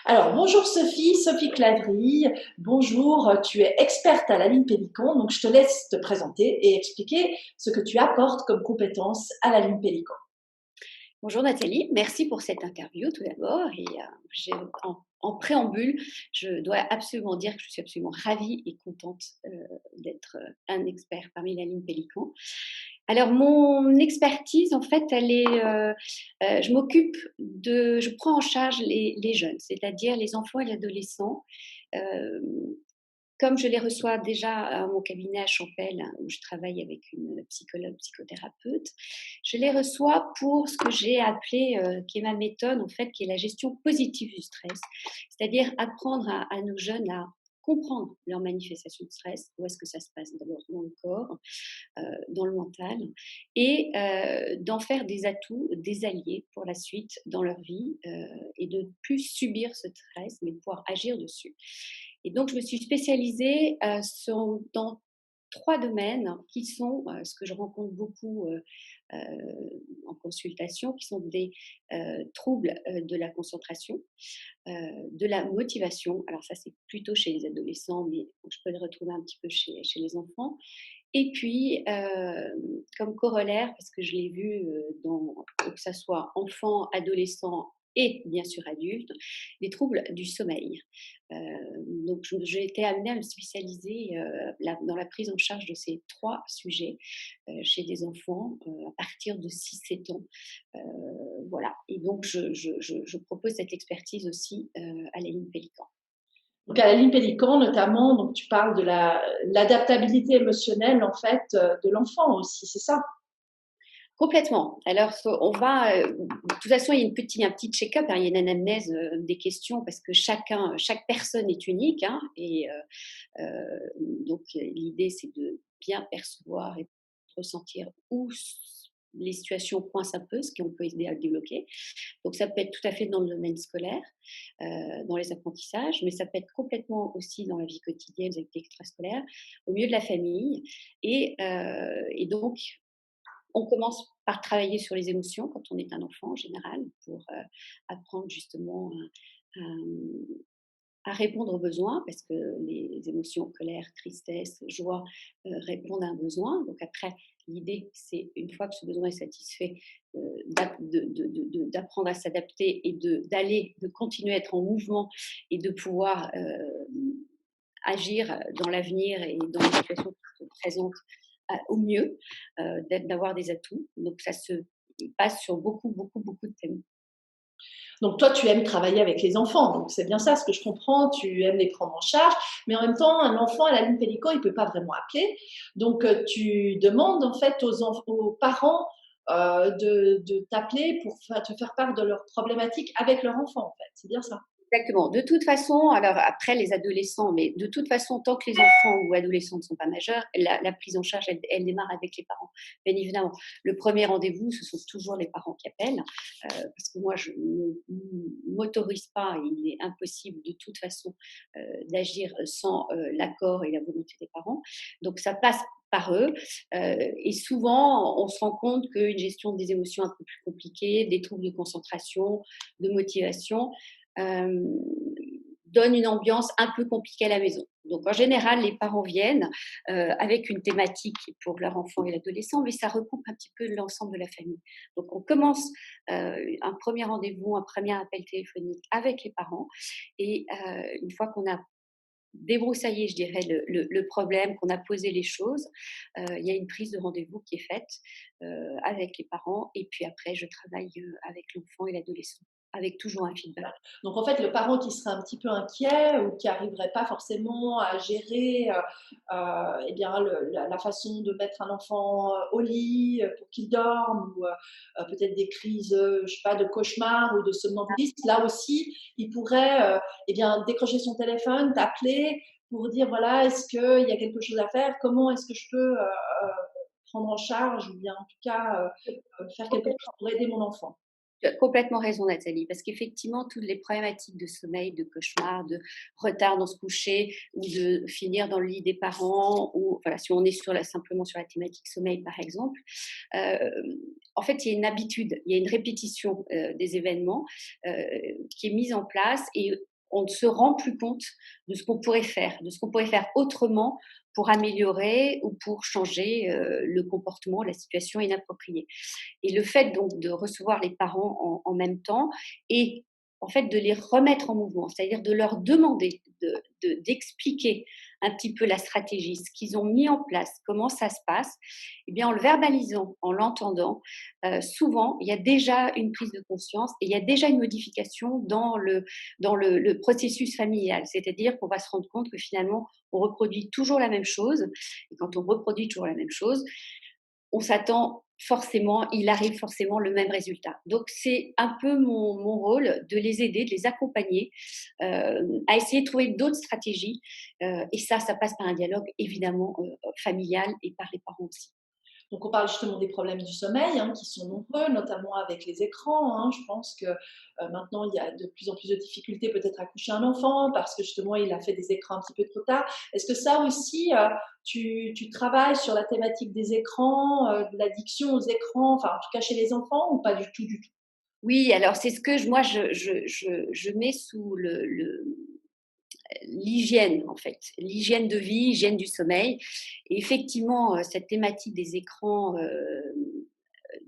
Alors, bonjour Sophie, Sophie Clavry. Bonjour, tu es experte à la ligne Pélican, donc je te laisse te présenter et expliquer ce que tu apportes comme compétences à la ligne Pélican. Bonjour Nathalie, merci pour cette interview tout d'abord. En préambule, je dois absolument dire que je suis absolument ravie et contente d'être un expert parmi la ligne Pélican. Alors mon expertise, en fait, je prends en charge les jeunes, c'est-à-dire les enfants et les adolescents. euh, Comme je les reçois déjà à mon cabinet à Champel, hein, où je travaille avec une psychologue, psychothérapeute, je les reçois pour ce que j'ai appelé, qui est ma méthode en fait, qui est la gestion positive du stress. C'est-à-dire apprendre à nos jeunes à comprendre leurs manifestations de stress, où est-ce que ça se passe d'abord dans le corps, dans le mental, et d'en faire des atouts, des alliés pour la suite dans leur vie, et de ne plus subir ce stress, mais de pouvoir agir dessus. Et donc, je me suis spécialisée dans trois domaines qui sont ce que je rencontre beaucoup en consultation, qui sont des troubles de la concentration, de la motivation. Alors ça, c'est plutôt chez les adolescents, mais je peux le retrouver un petit peu chez les enfants. Et puis, comme corollaire, parce que je l'ai vu que ça soit enfant, adolescent et bien sûr adulte, les troubles du sommeil. Donc, j'ai été amenée à me spécialiser dans la prise en charge de ces trois sujets chez des enfants à partir de 6-7 ans. Euh, voilà. Et donc, je propose cette expertise aussi à la ligne Pélican. Donc, à la ligne Pélican, notamment, donc tu parles de l'adaptabilité émotionnelle, en fait, de l'enfant aussi, c'est ça? Complètement. Alors, de toute façon, il y a un petit check-up, hein, il y a une anamnèse des questions parce que chaque personne est unique, hein, donc l'idée, c'est de bien percevoir et ressentir les situations coincent un peu, ce qu'on peut aider à le débloquer. Donc, ça peut être tout à fait dans le domaine scolaire, dans les apprentissages, mais ça peut être complètement aussi dans la vie quotidienne, les activités extrascolaires, au milieu de la famille. Et donc, on commence par travailler sur les émotions quand on est un enfant en général, pour apprendre justement à répondre aux besoins, parce que les émotions, colère, tristesse, joie, répondent à un besoin. Donc après, l'idée, c'est une fois que ce besoin est satisfait, d'apprendre à s'adapter et de continuer à être en mouvement et de pouvoir agir dans l'avenir et dans les situations qui se présentent au mieux, d'avoir des atouts. Donc ça se passe sur beaucoup, beaucoup, beaucoup de thèmes. Donc, toi, tu aimes travailler avec les enfants, donc c'est bien ça ce que je comprends, tu aimes les prendre en charge, mais en même temps, un enfant à la ligne Pélican, il peut pas vraiment appeler. Donc, tu demandes en fait aux parents de t'appeler pour te faire part de leurs problématiques avec leur enfant, en fait. C'est bien ça? Exactement. De toute façon, alors après les adolescents, mais de toute façon, tant que les enfants ou adolescents ne sont pas majeurs, la prise en charge, elle démarre avec les parents. Bien évidemment, le premier rendez-vous, ce sont toujours les parents qui appellent, parce que moi, je ne m'autorise pas, il est impossible de toute façon d'agir sans l'accord et la volonté des parents. Donc ça passe par eux. Et souvent, on se rend compte qu'une gestion des émotions un peu plus compliquée, des troubles de concentration, de motivation, euh, donne une ambiance un peu compliquée à la maison. Donc en général, les parents viennent avec une thématique pour leur enfant et l'adolescent, mais ça recoupe un petit peu l'ensemble de la famille. Donc on commence un premier rendez-vous, un premier appel téléphonique avec les parents, et une fois qu'on a débroussaillé, je dirais, le problème, qu'on a posé les choses, il y a une prise de rendez-vous qui est faite avec les parents, et puis après, je travaille avec l'enfant et l'adolescent, avec toujours un feedback. Donc en fait, le parent qui serait un petit peu inquiet ou qui arriverait pas forcément à gérer, eh bien la façon de mettre un enfant, au lit, pour qu'il dorme ou, peut-être des crises, je sais pas, de cauchemar ou de somnambulisme. Là aussi, il pourrait, eh bien décrocher son téléphone, t'appeler pour dire: «Voilà, est-ce qu'il y a quelque chose à faire? Comment est-ce que je peux, prendre en charge ou bien en tout cas, faire quelque chose pour aider mon enfant?» Tu as complètement raison, Nathalie, parce qu'effectivement, toutes les problématiques de sommeil, de cauchemar, de retard dans se coucher ou de finir dans le lit des parents, ou voilà, si on est simplement sur la thématique sommeil, par exemple, euh, en fait, il y a une habitude, il y a une répétition des événements qui est mise en place, et on ne se rend plus compte de ce qu'on pourrait faire, de ce qu'on pourrait faire autrement pour améliorer ou pour changer le comportement, la situation inappropriée. Et le fait donc de recevoir les parents en même temps et en fait de les remettre en mouvement, c'est-à-dire de leur demander d'expliquer un petit peu la stratégie, ce qu'ils ont mis en place, comment ça se passe, eh bien en le verbalisant, en l'entendant, souvent il y a déjà une prise de conscience et il y a déjà une modification dans le processus familial. C'est-à-dire qu'on va se rendre compte que finalement on reproduit toujours la même chose et quand on reproduit toujours la même chose, on s'attend forcément, il arrive forcément le même résultat. Donc c'est un peu mon rôle de les aider, de les accompagner à essayer de trouver d'autres stratégies. Et ça passe par un dialogue évidemment familial et par les parents aussi. Donc, on parle justement des problèmes du sommeil, qui sont nombreux, notamment avec les écrans, hein. Je pense que maintenant, il y a de plus en plus de difficultés peut-être à coucher un enfant parce que justement, il a fait des écrans un petit peu trop tard. Est-ce que ça aussi, tu travailles sur la thématique des écrans, de l'addiction aux écrans, enfin en tout cas chez les enfants ou pas du tout, du tout? Oui, alors c'est ce que moi je mets sous l'hygiène en fait, l'hygiène de vie, l'hygiène du sommeil. Et effectivement, cette thématique des écrans,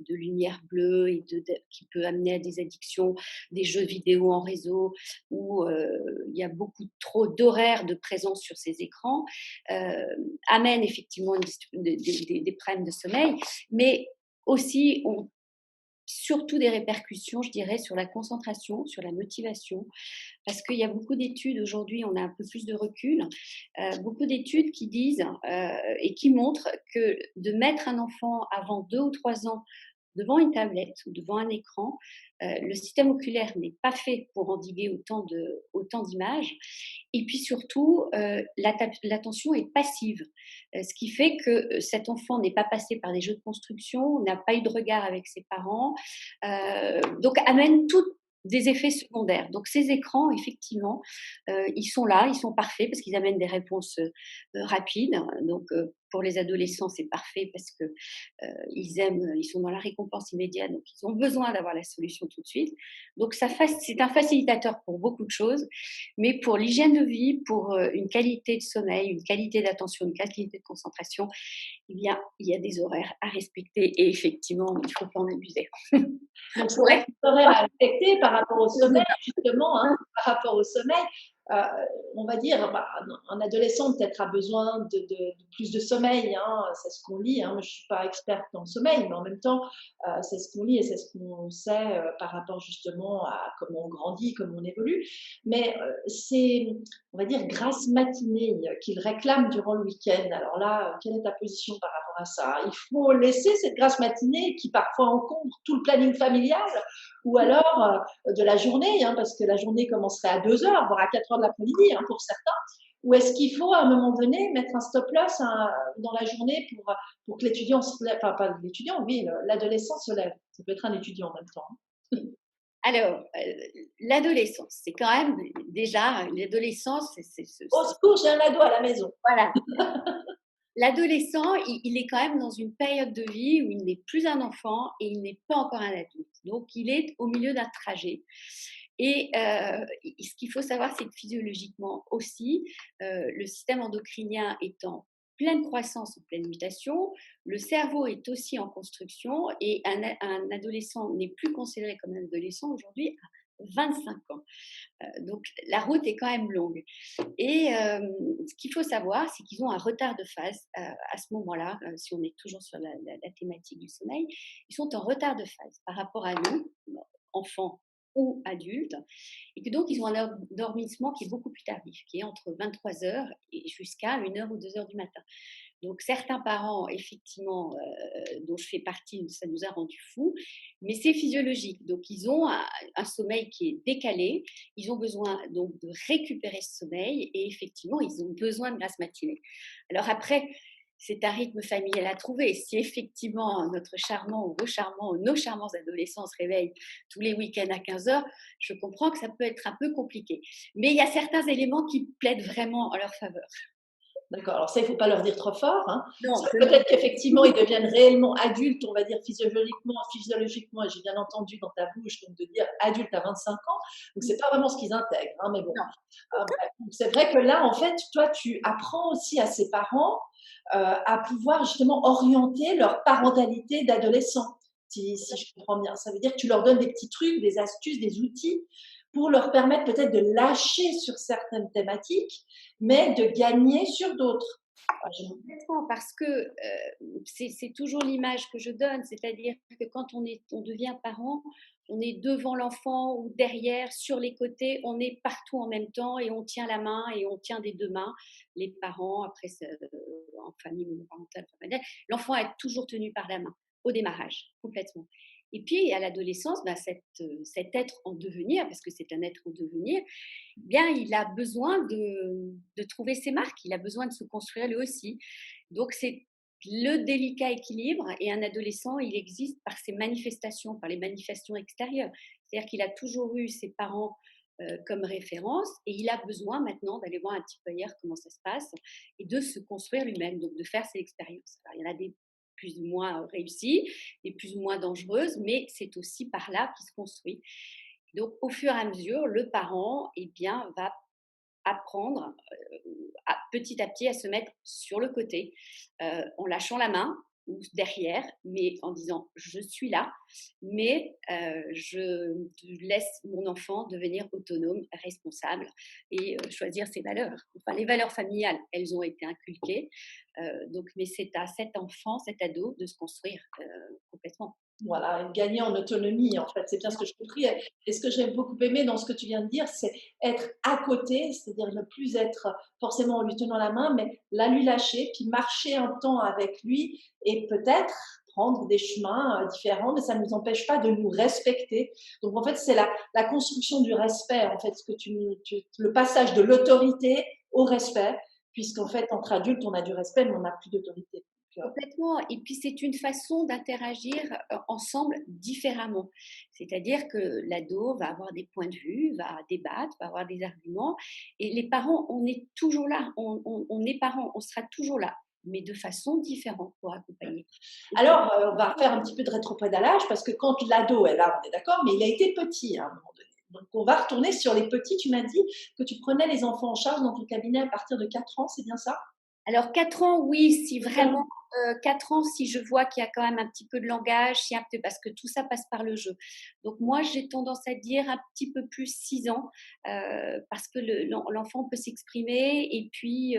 de lumière bleue et qui peut amener à des addictions, des jeux vidéo en réseau où il y a beaucoup trop d'horaires de présence sur ces écrans, amène effectivement des problèmes de sommeil, mais aussi ont surtout des répercussions, je dirais, sur la concentration, sur la motivation, parce qu'il y a beaucoup d'études aujourd'hui, on a un peu plus de recul, beaucoup d'études qui disent et qui montrent que de mettre un enfant avant 2 ou 3 ans devant une tablette ou devant un écran, le système oculaire n'est pas fait pour endiguer autant d'images et puis surtout, l'attention est passive, ce qui fait que, cet enfant n'est pas passé par des jeux de construction, n'a pas eu de regard avec ses parents, donc amène tout des effets secondaires. Donc ces écrans, effectivement, ils sont là, ils sont parfaits parce qu'ils amènent des réponses, rapides. Donc, pour les adolescents, c'est parfait parce que, ils sont dans la récompense immédiate, donc ils ont besoin d'avoir la solution tout de suite. Donc c'est un facilitateur pour beaucoup de choses, mais pour l'hygiène de vie, pour, une qualité de sommeil, une qualité d'attention, une qualité de concentration, il y a des horaires à respecter et effectivement, il ne faut pas en abuser. Donc c'est Pour vrai être que les horaires à respecter par rapport au sommeil justement, par rapport au sommeil, heu, on va dire, bah, un adolescent peut-être a besoin de plus de sommeil, c'est ce qu'on lit, Moi je suis pas experte dans le sommeil, mais en même temps, c'est ce qu'on lit et c'est ce qu'on sait, par rapport justement à comment on grandit, comment on évolue. Mais, c'est, on va dire, grasse matinée, qu'il réclame durant le week-end. Alors là, quelle est ta position par rapport à ça? Il faut laisser cette grasse matinée qui parfois encombre tout le planning familial ou alors de la journée, parce que la journée commencerait à 2 heures, voire à 4 heures de l'après-midi pour certains. Ou est-ce qu'il faut à un moment donné mettre un stop-loss dans la journée pour que l'étudiant se lève, enfin pas l'étudiant, oui, l'adolescent se lève. Ça peut être un étudiant en même temps, hein. Alors, l'adolescence, c'est quand même déjà l'adolescence, Au secours, j'ai un ado à la maison. voilà. L'adolescent, il est quand même dans une période de vie où il n'est plus un enfant et il n'est pas encore un adulte. Donc il est au milieu d'un trajet et ce qu'il faut savoir, c'est que physiologiquement aussi, le système endocrinien est en pleine croissance, en pleine mutation, le cerveau est aussi en construction et un adolescent n'est plus considéré comme un adolescent aujourd'hui à 25 ans. Donc la route est quand même longue. Et ce qu'il faut savoir, c'est qu'ils ont un retard de phase à ce moment-là, si on est toujours sur la thématique du sommeil, ils sont en retard de phase par rapport à nous, enfants ou adultes, et que donc ils ont un endormissement qui est beaucoup plus tardif, qui est entre 23 heures et jusqu'à 1 heure ou 2 heures du matin. Donc certains parents, effectivement, dont je fais partie, ça nous a rendus fous, mais c'est physiologique. Donc ils ont un sommeil qui est décalé, ils ont besoin donc de récupérer ce sommeil et effectivement, ils ont besoin de grasse matinée. Alors après, c'est un rythme familial à trouver. Si effectivement notre charmant ou vos charmants ou nos charmants adolescents se réveillent tous les week-ends à 15 heures, je comprends que ça peut être un peu compliqué. Mais il y a certains éléments qui plaident vraiment en leur faveur. D'accord, alors ça, il ne faut pas leur dire trop fort, hein. Non, Parce je que ne peut-être qu'effectivement, ils deviennent réellement adultes, on va dire physiologiquement, et j'ai bien entendu dans ta bouche, donc de dire adultes à 25 ans, donc c'est pas vraiment ce qu'ils intègrent, hein, mais bon. non. Bref, donc c'est vrai que là, en fait, toi, tu apprends aussi à ces parents, à pouvoir justement orienter leur parentalité d'adolescents, si je comprends bien. Ça veut dire que tu leur donnes des petits trucs, des astuces, des outils pour leur permettre peut-être de lâcher sur certaines thématiques, mais de gagner sur d'autres. Ah, Complètement, parce que c'est toujours l'image que je donne, c'est-à-dire que quand on devient parent, on est devant l'enfant ou derrière, sur les côtés, on est partout en même temps et on tient la main et on tient des deux mains. Les parents, après, en famille monoparentale, familiale, l'enfant est toujours tenu par la main au démarrage, complètement. Et puis à l'adolescence, ben, cet être en devenir, parce que c'est un être en devenir, bien, il a besoin de trouver ses marques, il a besoin de se construire lui aussi. Donc, c'est le délicat équilibre et un adolescent, il existe par ses manifestations, par les manifestations extérieures. C'est-à-dire qu'il a toujours eu ses parents comme référence et il a besoin maintenant d'aller voir un petit peu ailleurs comment ça se passe et de se construire lui-même, donc de faire ses expériences. Alors, il y en a des plus ou moins réussies, des plus ou moins dangereuses, mais c'est aussi par là qu'il se construit. Donc, au fur et à mesure, le parent eh bien, va apprendre petit à petit à se mettre sur le côté, en lâchant la main ou derrière, mais en disant je suis là, mais je laisse mon enfant devenir autonome, responsable et choisir ses valeurs. Enfin, les valeurs familiales, elles ont été inculquées, donc, mais c'est à cet enfant, cet ado, de se construire complètement. voilà, gagner en autonomie, en fait, c'est bien ce que j'ai compris. Et ce que j'ai beaucoup aimé dans ce que tu viens de dire, c'est être à côté, c'est-à-dire ne plus être forcément en lui tenant la main, mais la lui lâcher, puis marcher un temps avec lui et peut-être prendre des chemins différents, mais ça ne nous empêche pas de nous respecter. Donc en fait, c'est la construction du respect, en fait, le passage de l'autorité au respect, puisqu'en fait, entre adultes, on a du respect, mais on n'a plus d'autorité. Donc, Complètement. Et puis, c'est une façon d'interagir ensemble différemment. C'est-à-dire que l'ado va avoir des points de vue, va débattre, va avoir des arguments. Et les parents, on est toujours là. On est parents, on sera toujours là, mais de façon différente pour accompagner. Et c'est alors, on va faire un petit peu de rétropédalage parce que quand l'ado est là, on est d'accord, mais il a été petit hein, à un moment donné. Donc, on va retourner sur les petits. Tu m'as dit que tu prenais les enfants en charge dans ton cabinet à partir de 4 ans, c'est bien ça? Alors 4 ans, oui, si Super. vraiment, 4 ans, si je vois qu'il y a quand même un petit peu de langage, si un peu parce que tout ça passe par le jeu. Donc moi, j'ai tendance à dire un petit peu plus 6 ans, parce que l'enfant peut s'exprimer et puis,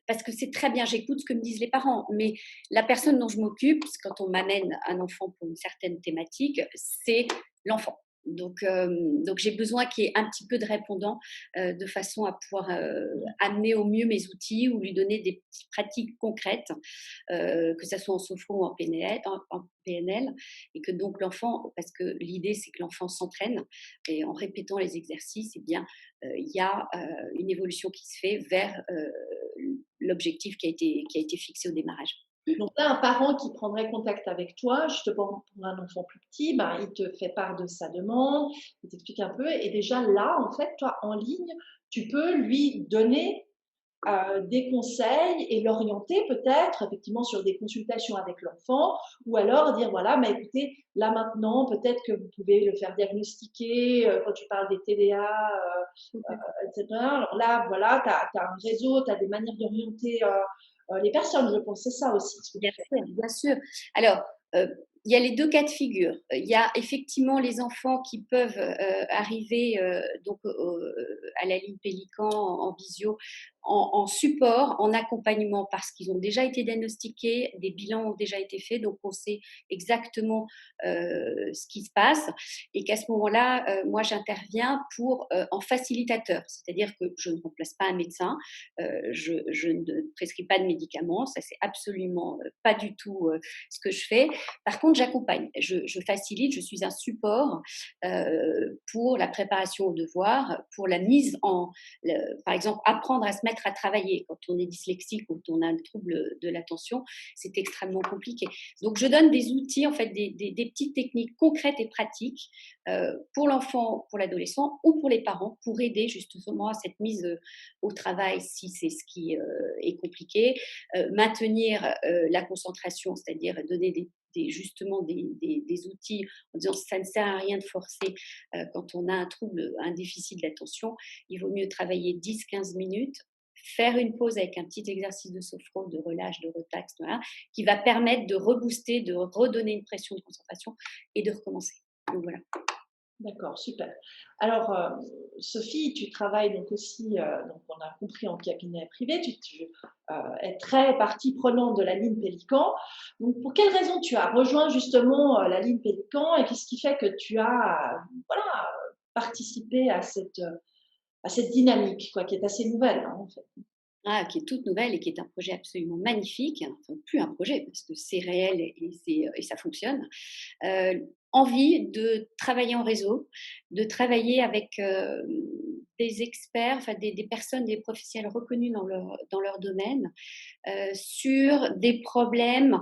parce que c'est très bien, j'écoute ce que me disent les parents, mais la personne dont je m'occupe, quand on m'amène un enfant pour une certaine thématique, c'est l'enfant. Donc j'ai besoin qu'il y ait un petit peu de répondant de façon à pouvoir amener au mieux mes outils ou lui donner des petites pratiques concrètes, que ce soit en sophro ou en PNL, et que donc l'enfant, parce que l'idée c'est que l'enfant s'entraîne, et en répétant les exercices, eh bien, il y a une évolution qui se fait vers l'objectif qui a été fixé au démarrage. Donc là, un parent qui prendrait contact avec toi, justement pour un enfant plus petit, ben, il te fait part de sa demande, il t'explique un peu. Et déjà là, en fait, toi, en ligne, tu peux lui donner des conseils et l'orienter peut-être effectivement sur des consultations avec l'enfant ou alors dire voilà, mais écoutez, là maintenant, peut-être que vous pouvez le faire diagnostiquer quand tu parles des TDA, etc. Alors là, voilà, tu as un réseau, tu as des manières d'orienter les personnes, je pense. C'est ça aussi ce que Bien tu fais. sûr, bien sûr. Alors, il y a les 2 cas de figure. Il y a effectivement les enfants qui peuvent, arriver, donc à la ligne Pélican en visio, en support, en accompagnement parce qu'ils ont déjà été diagnostiqués, des bilans ont déjà été faits, donc on sait exactement, ce qui se passe et qu'à ce moment-là, moi j'interviens pour, en facilitateur. C'est-à-dire que je ne remplace pas un médecin, je ne prescris pas de médicaments, ça c'est absolument, pas du tout, ce que je fais. Par contre, contre, j'accompagne, je facilite, je suis un support pour la préparation aux devoirs, pour la mise en, par exemple, apprendre à se mettre à travailler. Quand on est dyslexique ou quand on a un trouble de l'attention, c'est extrêmement compliqué. Donc, je donne des outils, en fait, des petites techniques concrètes et pratiques pour l'enfant, pour l'adolescent ou pour les parents, pour aider justement à cette mise au travail si c'est ce qui est compliqué, maintenir la concentration, c'est-à-dire donner justement des outils en disant ça ne sert à rien de forcer quand on a un trouble, un déficit de l'attention, il vaut mieux travailler 10-15 minutes, faire une pause avec un petit exercice de sophro, de relâche, de relax, voilà, qui va permettre de rebooster, de redonner une pression de concentration et de recommencer. Donc voilà. D'accord, super. Alors, Sophie, tu travailles donc aussi, donc on a compris en cabinet privé, tu es très partie prenante de la ligne Pélican. Donc, pour quelles raisons tu as rejoint justement la ligne Pélican et qu'est-ce qui fait que tu as, voilà, participé à cette dynamique, quoi, qui est assez nouvelle, hein, en fait. Ah, qui est toute nouvelle et qui est un projet absolument magnifique, enfin plus un projet parce que c'est réel et ça fonctionne. Envie de travailler en réseau, de travailler avec des experts, enfin des personnes, des professionnels reconnus dans leur domaine, sur des problèmes,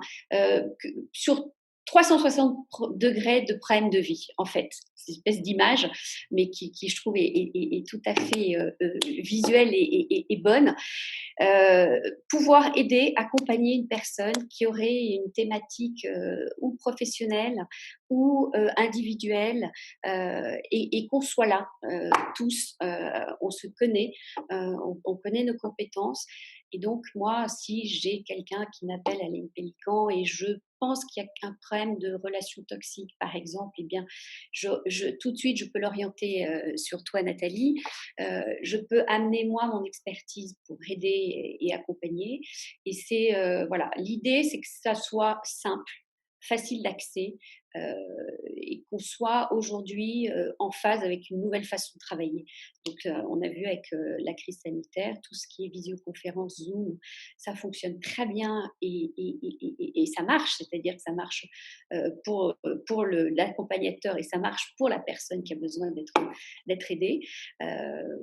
sur 360 degrés de problèmes de vie, en fait. C'est une espèce d'image, mais qui, je trouve, est tout à fait visuelle et bonne. Pouvoir aider, accompagner une personne qui aurait une thématique ou professionnelle ou individuelle et qu'on soit là tous, on se connaît, on connaît nos compétences. Et donc, moi, si j'ai quelqu'un qui m'appelle à Pélican et je pense qu'il y a un problème de relation toxique, par exemple, eh bien, tout de suite, je peux l'orienter sur toi, Nathalie. Je peux amener, moi, mon expertise pour aider et accompagner. Et c'est, voilà, l'idée, c'est que ça soit simple, facile d'accès et qu'on soit aujourd'hui en phase avec une nouvelle façon de travailler. Donc, on a vu avec la crise sanitaire, tout ce qui est visioconférence, Zoom, ça fonctionne très bien et ça marche, c'est-à-dire que ça marche pour l'accompagnateur et ça marche pour la personne qui a besoin d'être aidée.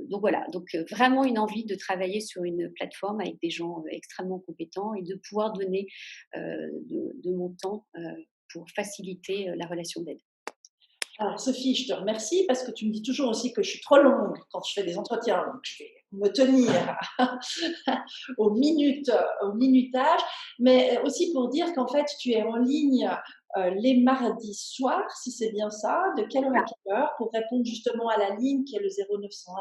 Donc voilà, donc vraiment une envie de travailler sur une plateforme avec des gens extrêmement compétents et de pouvoir donner de mon temps pour faciliter la relation d'aide. Alors, Sophie, je te remercie parce que tu me dis toujours aussi que je suis trop longue quand je fais des entretiens, donc je vais me tenir au minutage, mais aussi pour dire qu'en fait, tu es en ligne les mardis soirs, si c'est bien ça, de quelle heure à quelle heure, pour répondre justement à la ligne qui est le 0901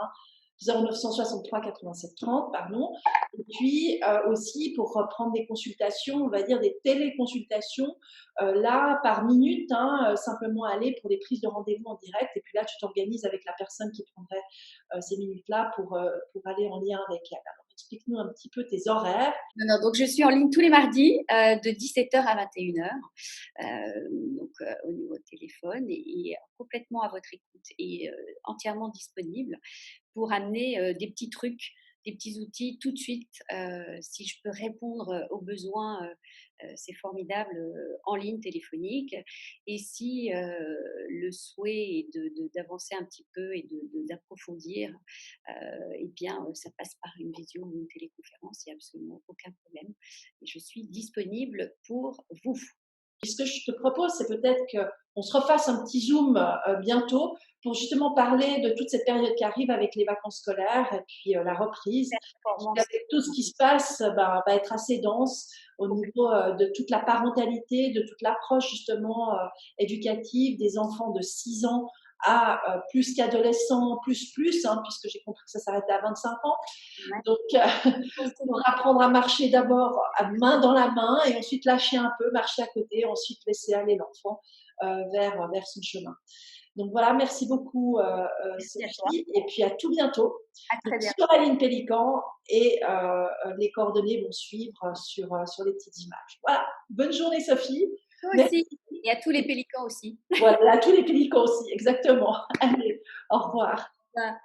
0963 87 30, pardon. Et puis aussi pour reprendre des consultations, on va dire des téléconsultations, là par minute, hein, simplement aller pour des prises de rendez-vous en direct. Et puis là, tu t'organises avec la personne qui prendrait ces minutes-là pour aller en lien avec elle. Alors, explique-nous un petit peu tes horaires. Non, donc je suis en ligne tous les mardis de 17h à 21h, donc au niveau téléphone et complètement à votre écoute et entièrement disponible pour amener des petits trucs, des petits outils tout de suite. Si je peux répondre aux besoins, c'est formidable en ligne téléphonique. Et si le souhait est d'avancer un petit peu et d'approfondir, eh bien, ça passe par une visio ou une téléconférence, il n'y a absolument aucun problème. Et je suis disponible pour vous. Et ce que je te propose, c'est peut-être qu'on se refasse un petit Zoom bientôt pour justement parler de toute cette période qui arrive avec les vacances scolaires et puis la reprise. Qui, avec tout ce qui se passe, va être assez dense au niveau de toute la parentalité, de toute l'approche justement éducative des enfants de 6 ans à plus qu'adolescents, hein, puisque j'ai compris que ça s'arrêtait à 25 ans. Ouais. Donc, pour apprendre à marcher d'abord à main dans la main et ensuite lâcher un peu, marcher à côté, ensuite laisser aller l'enfant vers son chemin. Donc voilà, merci beaucoup Sophie et puis à tout bientôt. À très bientôt. Sur la ligne Pélican et les coordonnées vont suivre sur les petites images. Voilà, bonne journée Sophie. Toi aussi, et à tous les pélicans aussi. Voilà, à tous les pélicans aussi, exactement. Allez, au revoir. Voilà.